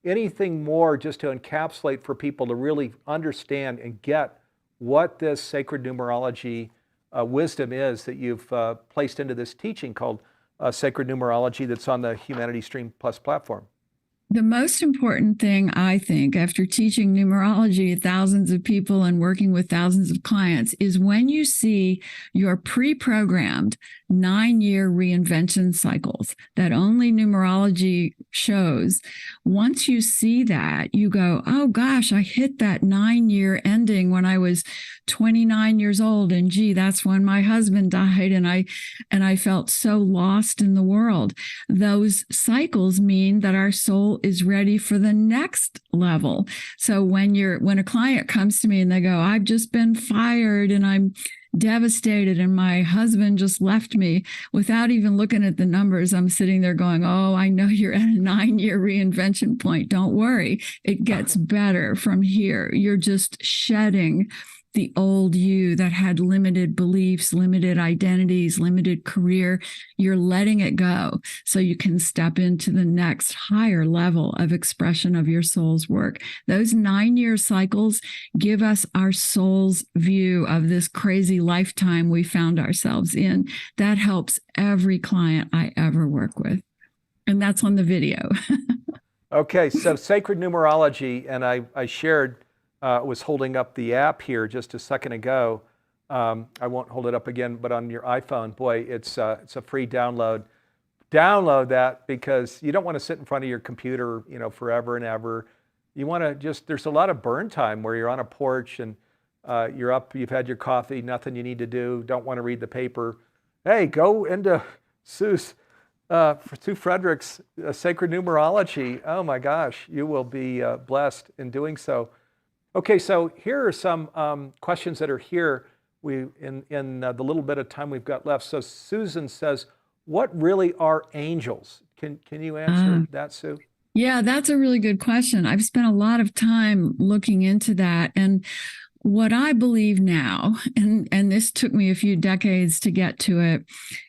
anything more just to encapsulate for people to really understand and get what this Sacred Numerology wisdom is that you've placed into this teaching called Sacred Numerology that's on the Humanity Stream Plus platform. The most important thing, I think, after teaching numerology to thousands of people and working with thousands of clients, is when you see your pre-programmed 9-year reinvention cycles that only numerology shows. Once you see that, you go, oh gosh, I hit that 9-year ending when I was 29 years old. And gee, that's when my husband died. And I felt so lost in the world. Those cycles mean that our soul is ready for the next level. So when a client comes to me and they go, I've just been fired and I'm devastated and my husband just left me, without even looking at the numbers, I'm sitting there going, oh, I know you're at a 9-year reinvention point. Don't worry. It gets better from here. You're just shedding the old you that had limited beliefs, limited identities, limited career. You're letting it go so you can step into the next higher level of expression of your soul's work. Those 9-year cycles give us our soul's view of this crazy lifetime we found ourselves in. That helps every client I ever work with. And that's on the video. Okay, so Sacred Numerology, and I shared, was holding up the app here just a second ago. I won't hold it up again, but on your iPhone, boy, it's a free download. Download that because you don't want to sit in front of your computer, forever and ever. You want to there's a lot of burn time where you're on a porch and you're up, you've had your coffee, nothing you need to do, don't want to read the paper. Hey, go into Sue Frederick's Sacred Numerology. Oh my gosh, you will be blessed in doing so. Okay, so here are some questions that are here. In the little bit of time we've got left. So Susan says, what really are angels? Can you answer that, Sue? Yeah, that's a really good question. I've spent a lot of time looking into that. And what I believe now, and this took me a few decades to get to it,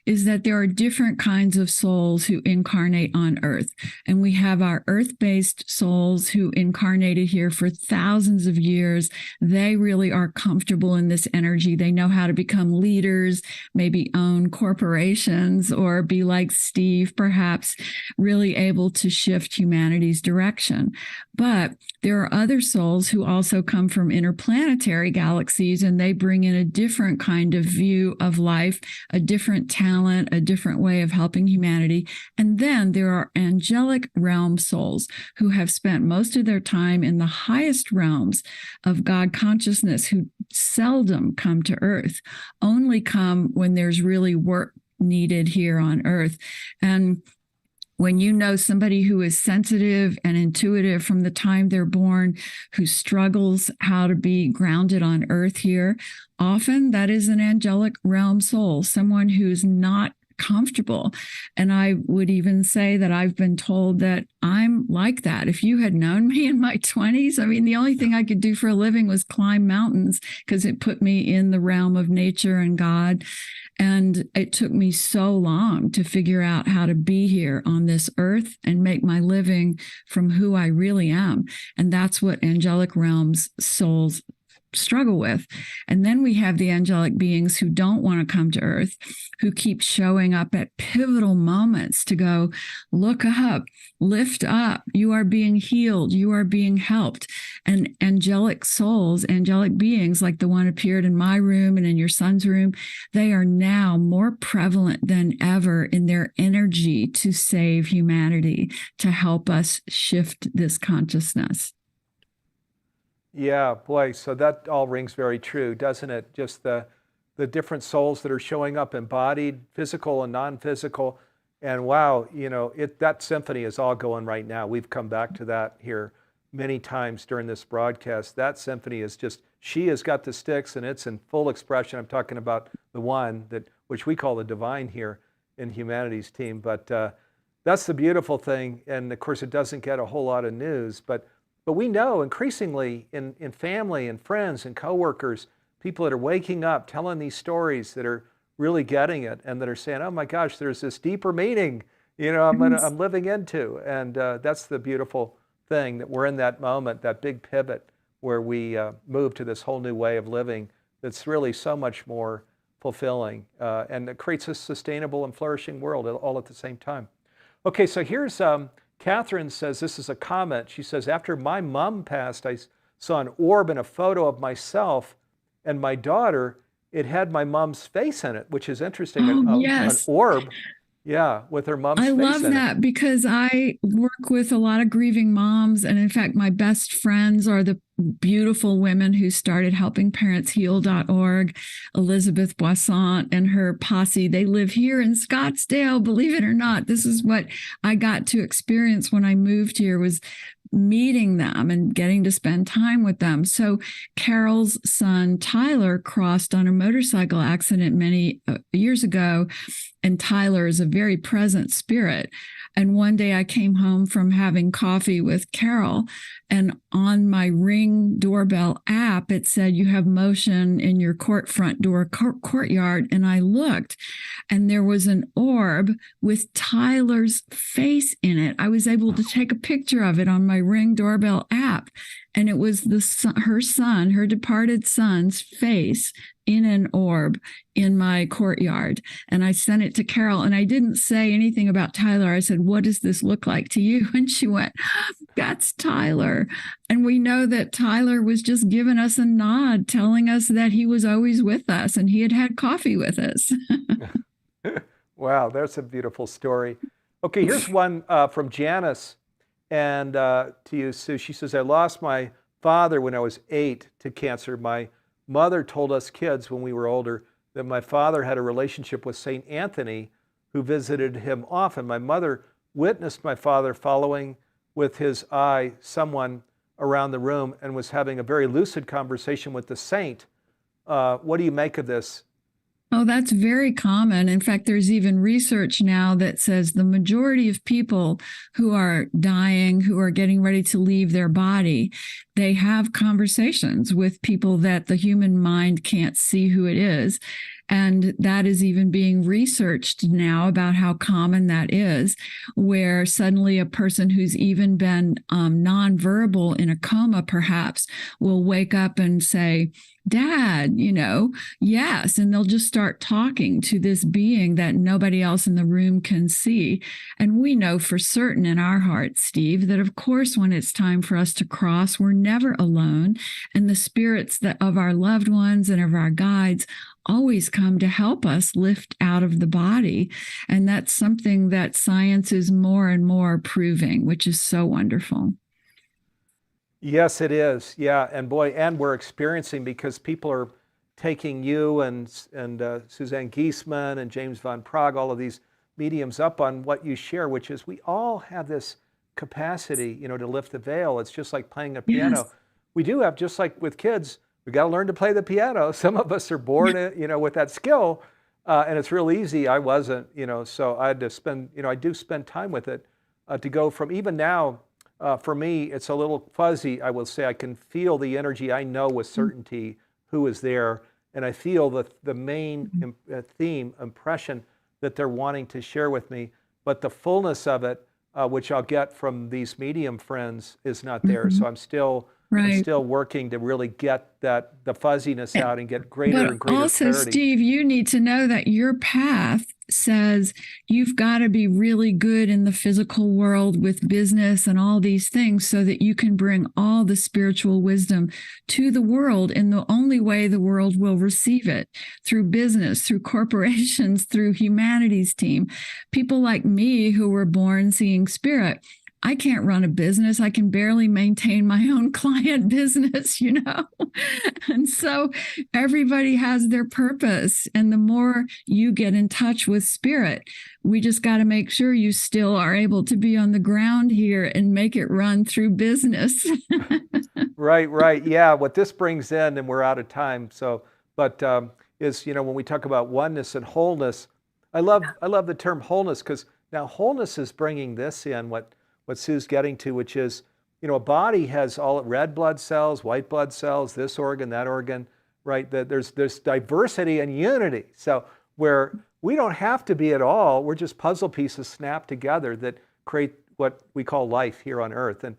is that there are different kinds of souls who incarnate on Earth. And we have our Earth-based souls who incarnated here for thousands of years. They really are comfortable in this energy. They know how to become leaders, maybe own corporations, or be like Steve, perhaps, really able to shift humanity's direction. But there are other souls who also come from interplanetary planetary galaxies, and they bring in a different kind of view of life, a different talent, a different way of helping humanity. And then there are angelic realm souls who have spent most of their time in the highest realms of God consciousness, who seldom come to Earth, only come when there's really work needed here on Earth. And when you know somebody who is sensitive and intuitive from the time they're born, who struggles how to be grounded on Earth here, often that is an angelic realm soul, someone who's not comfortable. And I would even say that I've been told that I'm like that. If you had known me in my 20s, I mean, the only thing I could do for a living was climb mountains, because it put me in the realm of nature and God. And it took me so long to figure out how to be here on this earth and make my living from who I really am. And that's what angelic realms souls struggle with. And then we have the angelic beings who don't want to come to Earth, who keep showing up at pivotal moments to go, look up, lift up, you are being healed, you are being helped. And angelic souls, angelic beings like the one appeared in my room and in your son's room, they are now more prevalent than ever in their energy to save humanity, to help us shift this consciousness. Yeah, boy, so that all rings very true, doesn't it? Just the different souls that are showing up, embodied, physical and non-physical. And wow, that symphony is all going right now. We've come back to that here many times during this broadcast. That symphony is just, she has got the sticks and it's in full expression. I'm talking about the one which we call the divine here in Humanities Team. But that's the beautiful thing. And of course, it doesn't get a whole lot of news, but we know increasingly in family and friends and coworkers, people that are waking up, telling these stories, that are really getting it and that are saying, oh my gosh, there's this deeper meaning, I'm living into. And that's the beautiful thing, that we're in that moment, that big pivot where we move to this whole new way of living that's really so much more fulfilling, and it creates a sustainable and flourishing world all at the same time. Okay, so here's Catherine says, this is a comment. She says, after my mom passed, I saw an orb and a photo of myself and my daughter. It had my mom's face in it, which is interesting. Oh, yes. An orb, yeah, with her mom's face in it. I love that, because I work with a lot of grieving moms. And in fact, my best friends are the beautiful women who started helpingparentsheal.org, Elizabeth Boissant and her posse. They live here in Scottsdale, believe it or not. This is what I got to experience when I moved here, was meeting them and getting to spend time with them. So Carol's son, Tyler, crossed on a motorcycle accident many years ago. And Tyler is a very present spirit. And one day I came home from having coffee with Carol, and on my Ring doorbell app, it said, you have motion in your front door courtyard. And I looked, and there was an orb with Tyler's face in it. I was able to take a picture of it on my Ring doorbell app. And it was her departed son's face in an orb in my courtyard. And I sent it to Carol, and I didn't say anything about Tyler. I said, what does this look like to you? And she went, that's Tyler. And we know that Tyler was just giving us a nod, telling us that he was always with us and he had had coffee with us. Wow, that's a beautiful story. Okay, here's one from Janice. And to you, Sue, she says, I lost my father when I was 8 to cancer. My mother told us kids when we were older that my father had a relationship with St. Anthony, who visited him often. My mother witnessed my father following with his eye someone around the room and was having a very lucid conversation with the saint. What do you make of this? Oh, that's very common. In fact, there's even research now that says the majority of people who are dying, who are getting ready to leave their body, they have conversations with people that the human mind can't see who it is. And that is even being researched now about how common that is, where suddenly a person who's even been nonverbal in a coma perhaps will wake up and say, Dad, yes. And they'll just start talking to this being that nobody else in the room can see. And we know for certain in our hearts, Steve, that of course, when it's time for us to cross, we're never alone. And the spirits of our loved ones and of our guides always come to help us lift out of the body. And that's something that science is more and more proving, which is so wonderful. Yes, it is. Yeah, and boy, and we're experiencing, because people are taking you and Suzanne Giesman and James Van Praagh, all of these mediums, up on what you share, which is we all have this capacity, to lift the veil. It's just like playing a piano. Yes. We do have, just like with kids, we got to learn to play the piano. Some of us are born, with that skill, and it's real easy. I wasn't, so I had to spend, I do spend time with it to go from, even now. For me, it's a little fuzzy, I will say. I can feel the energy. I know with certainty who is there, and I feel the main theme, impression that they're wanting to share with me. But the fullness of it, which I'll get from these medium friends, is not there. So I'm still working to really get the fuzziness out and get greater and greater also, clarity. Steve, you need to know that your path says you've got to be really good in the physical world with business and all these things so that you can bring all the spiritual wisdom to the world in the only way the world will receive it, through business, through corporations, through humanities team. People like me who were born seeing spirit, I can't run a business. I can barely maintain my own client business, And so everybody has their purpose. And the more you get in touch with spirit, we just got to make sure you still are able to be on the ground here and make it run through business. Right. Yeah. What this brings in, and we're out of time. So, but is, when we talk about oneness and wholeness, I love the term wholeness, because now wholeness is bringing this in, what Sue's getting to, which is, a body has all red blood cells, white blood cells, this organ, that organ, right? That there's diversity and unity. So where we don't have to be at all, we're just puzzle pieces snapped together that create what we call life here on Earth. And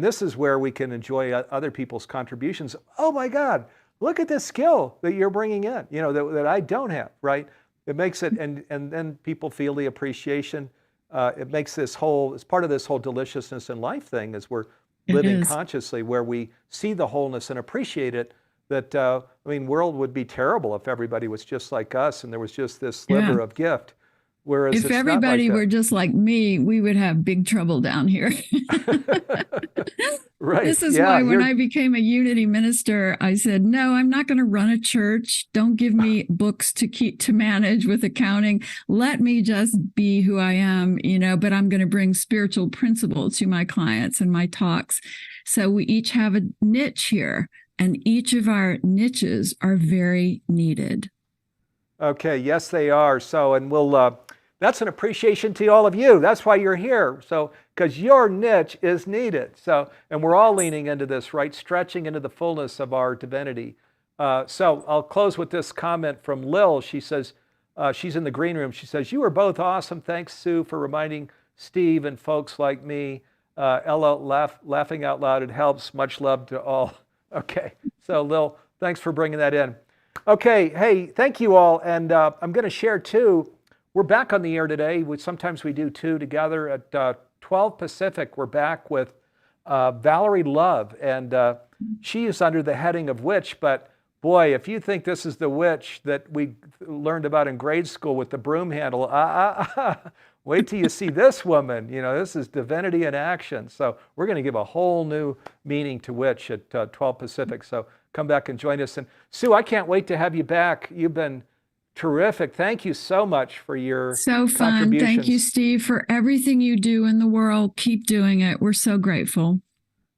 this is where we can enjoy other people's contributions. Oh my God, look at this skill that you're bringing in, that I don't have, right? It makes it, and then people feel the appreciation. It makes it's part of this whole deliciousness in life thing, as we're living consciously, where we see the wholeness and appreciate it. That, world would be terrible if everybody was just like us and there was just this sliver of gift. Whereas if everybody were just like me, we would have big trouble down here. Right. This is why when I became a Unity minister, I said, no, I'm not going to run a church. Don't give me books to manage with accounting. Let me just be who I am, but I'm going to bring spiritual principle to my clients and my talks. So we each have a niche here, and each of our niches are very needed. Okay. Yes, they are. So, and we'll, that's an appreciation to all of you. That's why you're here. So, because your niche is needed. So, and we're all leaning into this, right? Stretching into the fullness of our divinity. So I'll close with this comment from Lil. She says, she's in the green room. She says, you are both awesome. Thanks, Sue, for reminding Steve and folks like me. Ella, laughing out loud. It helps. Much love to all. Okay. So Lil, thanks for bringing that in. Okay. Hey, thank you all. And I'm going to share too. We're back on the air today. Sometimes we do two together at 12 Pacific. We're back with Valerie Love, and she is under the heading of witch. But boy, if you think this is the witch that we learned about in grade school with the broom handle, wait till you see this woman. This is divinity in action. So we're going to give a whole new meaning to witch at 12 Pacific. So come back and join us. And Sue, I can't wait to have you back. You've been terrific. Thank you so much for your so fun. Contributions. Thank you, Steve, for everything you do in the world. Keep doing it. We're so grateful.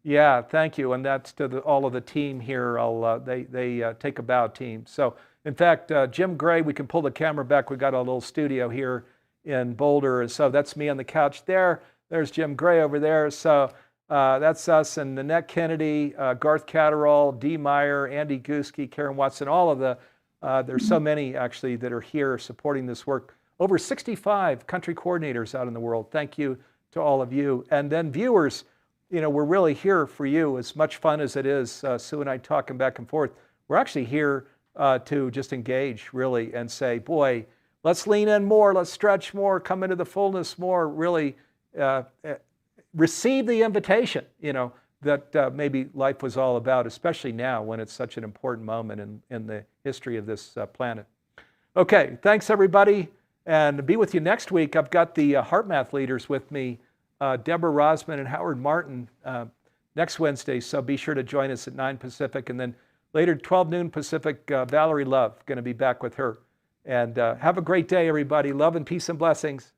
Yeah, thank you. And that's to all of the team here. They take a bow, team. So, in fact, Jim Gray, we can pull the camera back. We got a little studio here in Boulder, and so that's me on the couch there. There's Jim Gray over there. So that's us, and Nanette Kennedy, Garth Catterall, Dee Meyer, Andy Guski, Karen Watson, all of the. There's so many actually that are here supporting this work. Over 65 country coordinators out in the world. Thank you to all of you. And then viewers, we're really here for you. As much fun as it is, Sue and I talking back and forth, We're actually here to just engage really and say, boy, let's lean in more, let's stretch more, come into the fullness more, really receive the invitation, that maybe life was all about, especially now when it's such an important moment in the history of this planet. Okay, thanks everybody, and be with you next week. I've got the Heart Math leaders with me, Deborah Rosman and Howard Martin, next Wednesday, so be sure to join us at 9 Pacific, and then later 12 noon Pacific, Valerie Love, going to be back with her. And have a great day, everybody. Love and peace and blessings.